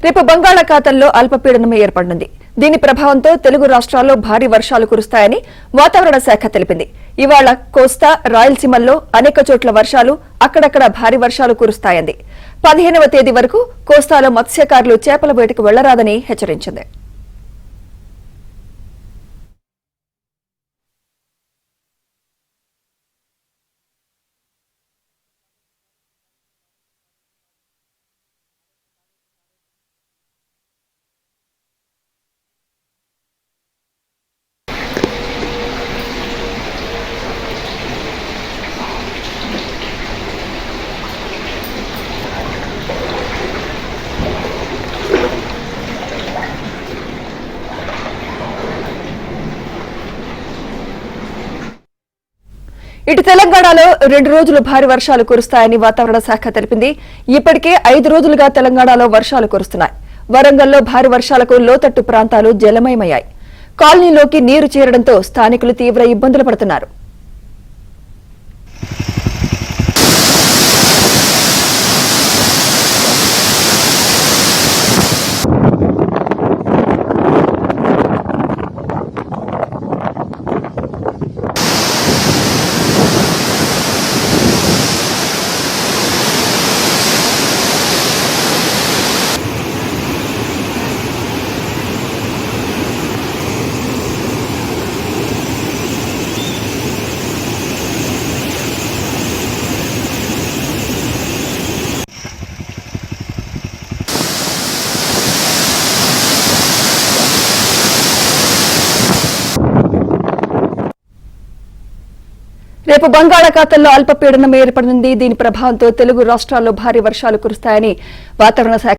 రేపు బంగాళాఖాతంలో అల్పపీడనం ఏర్పడనుంది. దీని ప్రభావంతో తెలుగు రాష్ట్రాల్లో భారీ వర్షాలు కురుస్తాయని వాతావరణ శాఖ తెలిపింది. ఇవాళ కోస్తా, రాయలసీమల్లో అనేక చోట్ల వర్షాలు, అక్కడక్కడ భారీ వర్షాలు కురుస్తాయంది. 15వ తేదీ వరకు కోస్తాలో మత్స్యకారులు చేపల వేటకు వెళ్లరాదని హెచ్చరించింది. ఇటు తెలంగాణలో 2 రోజులు భారీ వర్షాలు కురుస్తాయని వాతావరణ శాఖ తెలిపింది. ఇప్పటికే 5 రోజులుగా తెలంగాణలో వర్షాలు కురుస్తున్నాయి. వరంగల్లో భారీ వర్షాలకు లోతట్టు ప్రాంతాలు జలమయమయ్యాయి. కాలనీలోకి నీరు చేరడంతో స్థానికులు తీవ్ర ఇబ్బందులు పడుతున్నారు. రేపు బంగాళాఖాతంలో అల్పపీడనం ఏర్పడనుంది. దీని ప్రభావంతో తెలుగు రాష్ట్రాల్లో భారీ వర్షాలు కురుస్తాయని వాతావరణ శాఖ